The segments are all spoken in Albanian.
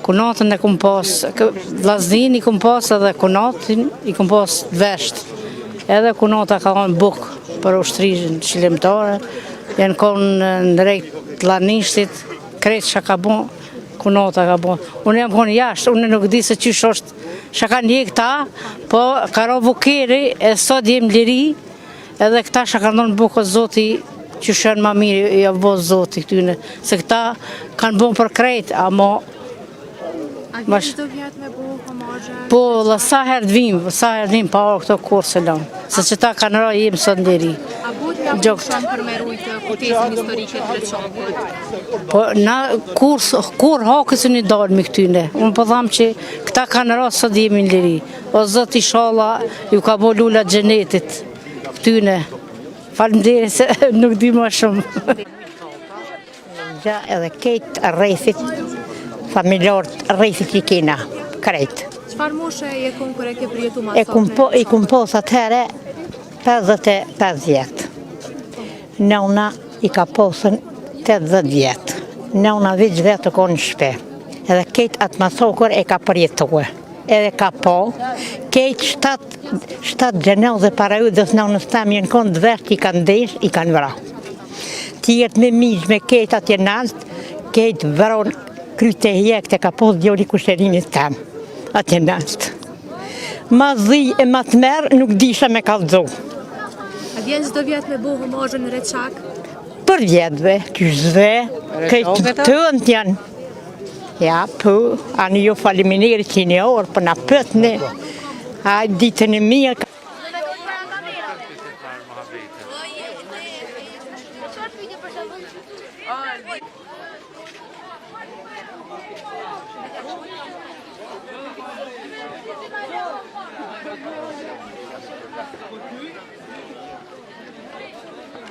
Kunatën e kum pas, vllaznin i kum pas edhe kunatin i kum pas vesht. Edhe kunata ka qenë buk për ushtrisën shqiptare, janë konë në drejt llanishtit, krejt çka ka bën, kunata ka bën. Unë jam konë jashtë, unë nuk di se çish është, çka kanë ndjek këta, po ka rovu keri, e sot jem liri, edhe këta çka kanë dhënë bukë Zoti, që shën më mirë ja vë Zoti këtyne, se këta kanë bën për krejt, ama A vjen çdo vjet me bu homazhe? po, sa herë vim pa orë këto kurse lanë, se që ta kanë ra jem sot ndiri. A buhet mjaftueshëm për me rujtë kujtesën historike të Pleçakut? Po, na kur hakës një dalmi këtyne, unë po tham që këta kanë ra sot jemi në liri, o Zot inshallah ju ka bo lula xhenetit këtyne, faleminderit se nuk di më shumë. Gja edhe kejtë rrethit, familjarët rrethit i kena, krejt. Çfarë moshe je kon kur e ke përjetu ma I sot? kum pos atëhere 55 vjetë. Nëuna i ka posën 80 vjetë. Nëuna veç vetë konë në shpe. Edhe kejtë atë masokur e ka përjetue. Edhe ka po, kejtë 7 gjenozë para ju dhe nëunës tam jenë konë dëvesht i kanë desh, i kanë vra. Tjertë me mizh me kejtë atje nalt, kejtë vron kryte hjekte ka pos djoli kusherinit tam, atje nalt. Ma zi e ma të merë nuk disha me kallëzu. A vjen çdo vjet me bu homazhe në Reçak? Për vjetëve, kyshve, këtë tënd janë. Ja, po, anë ju faleminderit që një orë për na pëtni, a ditën e mirë.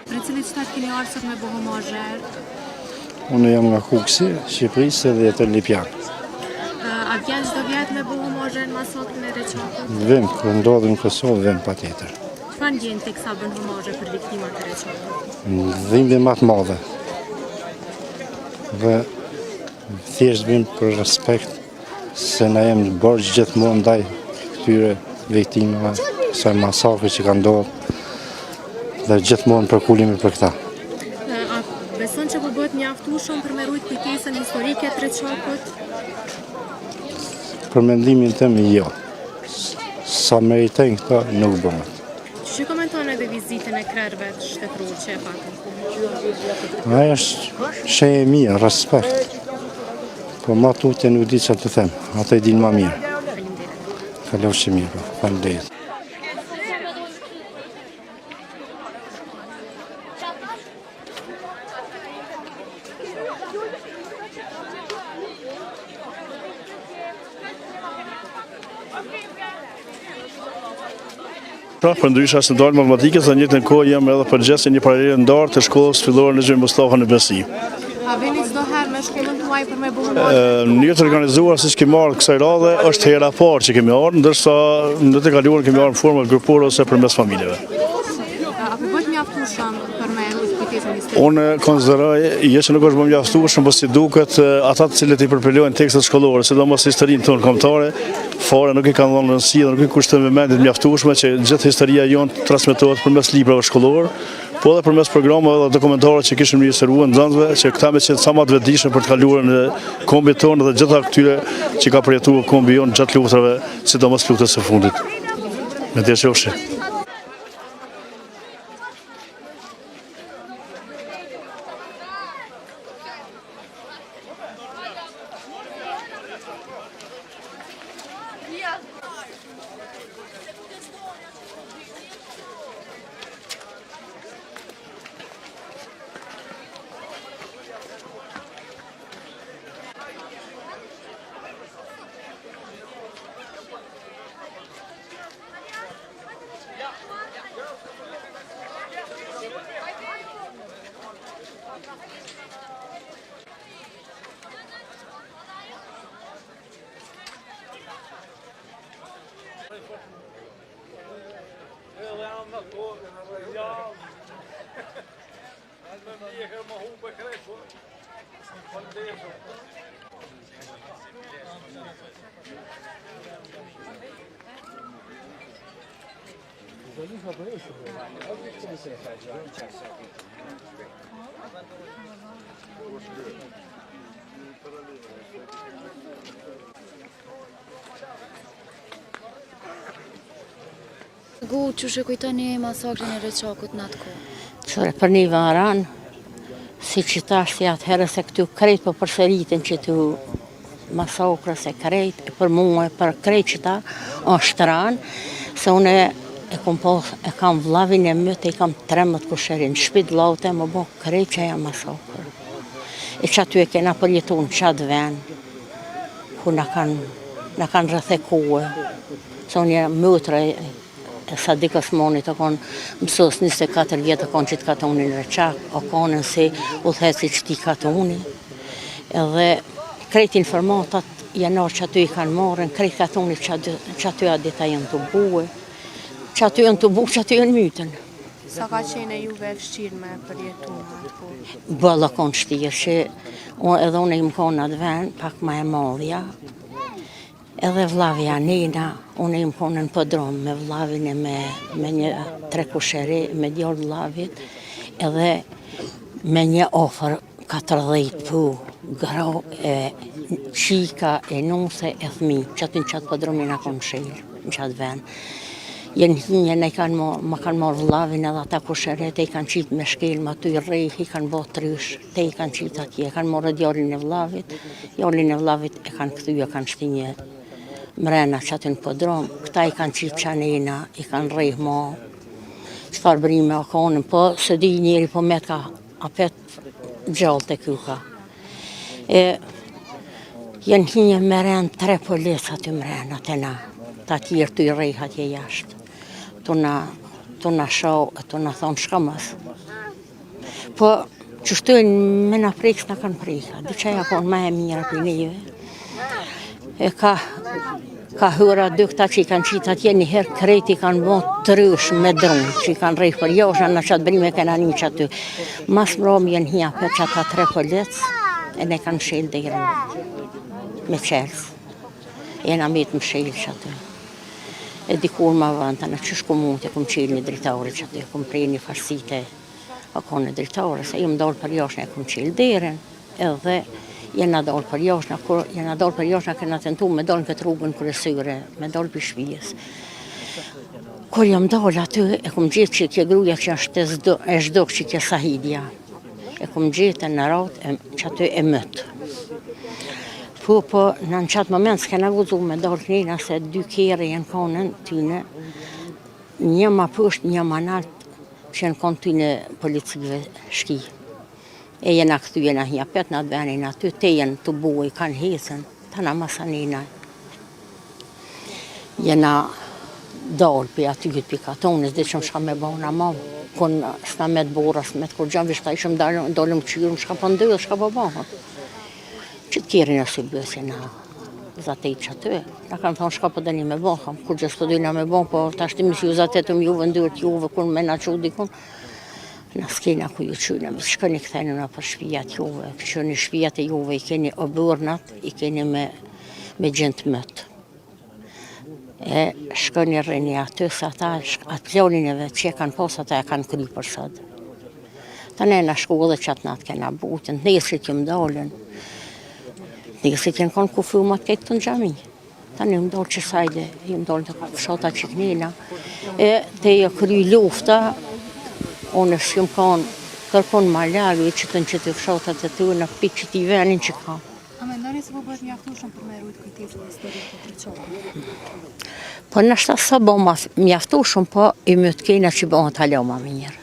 Për cilit shtat keni ardhur sot me bu homazhe? Unë jam nga Kuksi, Shqipërisë dhe jetën Lipjan. A vjen çdo vjet me bu homazhe në masakrin e Reçakut? Vim, kër ndodhë në Kosovë, vim pa tjetër. Çfarë ndjen tek sa bën homazhe për viktimat e Reçakut? Dhimbje ma të madhe. Dhe thjesht vim për respekt, se na jem borxh gjithmonë ndaj këtyre viktimave, kësaj masakri që ka ndodhur, dhe gjithmonë përkulimi për këta. A beson që po bëhet mjaftueshëm për me rujt kujtesën historike të Reçakut? Për mendimin tim, jo. Sa meritojnë këta, nuk bëhet. Që komenton edhe vizitën e krerëve të shtetëror që e patën? Aja është shenjë e mirë, respekt. Po ma tutje nuk di që të them, ata i din ma mirë. Kalofsh që mirë, faleminderit. Pra, për ndryshe asë në dalë matematikës, dhe njëtë në kohë jam edhe përgjithësi një paralelë ndarë të shkollës fillore në Xhej Mustafa në Besi. A vini çdo herë me shkollën tuaj për me bu homazhe? Një të organizuar si që kemi marrë kësaj radhe, është hera parë që kemi marrë, ndërsa në të kaluar kemi marrë në formë grupore ose përmes familjeve. A po bëhet mjaftueshëm për me rujt kujtesën historike? Unë konsideroj që nuk është më mjaftueshëm, po si duket ata të cilët i përpilojnë tekstet shkollore, sidomos historinë tonë kombëtare, fare nuk i kanë dhënë rëndësi dhe nuk i kushtojnë vëmendje të mjaftueshme që gjithë historia jonë transmetohet përmes librave shkollor, po edhe përmes programeve dhe dokumentarëve që kishim riservuar nxënësve, që këta me qenë sa më të vetëdijshëm për të kaluar në kombin tonë dhe gjitha këtyre që ka përjetuar kombi jonë gjatë luftave, sidomos luftës së fundit. Me të qofshi. Ja. Gu, që kujtoni masakrin e Reçakut në atë kohë? Qëre për një varan, si që tash si atëherë se këtu krejt për përsëritin që tu masakrës e krejt, e për mua, për krejt që ta është ranë, se une e kam vlavin e mëtë, e kam 13 kusherin, shpit vlavët e më bo krejt që jam masakrë. E që aty e kena përjetu në qatë ven, ku në kanë rëthekuë, se unë jam mëtëre, sa dikës moni të konë mësës 24 vjetë të konë që të katoni në Reçak, o konën si u thesi që ti katoni. Edhe krejt informatat janar që aty i kanë morën, krejt katoni që aty adita janë të buë, që aty janë të buë, që aty janë mytën. Sa ka qene juve fështirë me përjetu në atë kohë? Bëlla konë shtirë, që edhe unë i më konë atë ven, pak ma e modhja, edhe vlavja Nina, unë i më konën pëdrom me vlavin e me një 3 kusheri, me djallë vlavit, edhe me një ofër 40 pu, gro e qika e nuse e thmi, që aty në qatë pëdromin a konë shilë, në qatë ven. Jenë më kanë morë vlavin edhe ata kusheret, e i kanë qitë me shkel, ma tu i rej, i kanë bo trysh, te i kanë qitë atje, e kanë morë djallin e vlavit e kanë këthy, e kanë shti një mrena që aty në pëdrom, këta i kanë qitë qanina, i kanë rejh mo, qëfar brime o konën, po së di njeri po met ka apet gjallë të kyka. Jenë hinje meren 3 polis aty mrena të na, ta tjerë të i rejh atje jashtë. Tu na shau, tu na thonë shka mas. Po qështojnë me na prejkës na kanë prejka, di që ja konë ma e mira për neve. E ka hyra dy këta që i kanë qitë atje njëherë krejt i kanë bo trysh me dronë që i kanë rejhë për josha në qatë brime kena një që aty. Mas mërëm jenë hja për që ata 3 policë e ne kanë shelë dhe jërën me qelës. E na mitë më shelë që aty. E dikur ma vënta në qësh ku mund të kom qelë një dritore që aty, kom prej një farsite a kone dritore, se ju më dorë për joshën e kom qelë dhe jërën edhe jena dorë për joshna, kena tentu me dorë në këtë rrugën kërësyre, me dorë për shpijes. Kur jam dorë aty, e kom gjithë që kje gruja që është e shdok që kje Sahidja. E kom gjithë në ratë që aty e mëtë. Po, në qatë moment s'kena guzu me dorë kënina se 2 kere jenë konën tyne, një ma pësht, një ma naltë, që jenë konë tyne policive shki. E jena këtu jena hja pet në atë venin aty, te jenë të buë i kanë hesën, të na masanina. Jena dalë për aty këtë për katonës, dhe që më shka me bona ma, kënë s'na me të boras, me të kur gjanë, vishta ishëm dalëm qyrë, më shka për ndërë, shka për bona. Që të kjeri në si bësë na zatej që aty, na kanë thonë shka për dëni me bona, kur gjës të dojna me bona, po ta shtimi si ju zatetëm juve ndërët juve, kur me na qudi kun. Në skena ku ju qyna, më shkëni këthejnë në për shpijat juve, që në shpijat e juve i keni oburnat, i keni me gjendë mëtë. E shkëni rreni aty, se ata atë plonin e vetë që e kanë posë, ata e kanë kry për sëtë. Ta ne në shku edhe që atë natë kena butën, nesit ju më dollën, nesit jenë konë ku fumat këtë të në gjami. Ta ne më dollë që sajde, ju më dollën të fshota që kënina, e te e kry lufta, unë s'jum kanë kërkon ma lagë që të në që të fshotat e të në pikë që t'i venin që ka. A me ndoni se po bëhet mjaftueshëm për me rujt kujtesën historike të Reçakut? Po nështë sa bo mjaftueshëm, po i më të kena që bëhet halo ma mirë.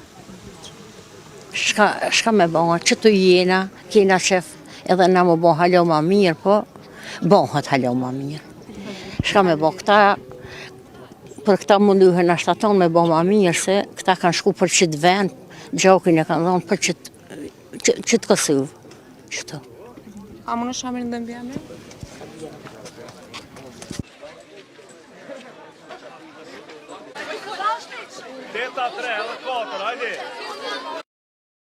Shka me bëhet, që të jena, kena qef edhe na më bëhet halo ma mirë, po bëhet halo ma mirë. Shka me bëhet këta, për këta munduhen ashtë aton me bo ma mirë, se këta kanë shku për qëtë vend, gjokin e kanë dhonë për qëtë kësëvë, qëtë. A më në shamin dhe mbjame? Teta 3 edhe 4, hajde!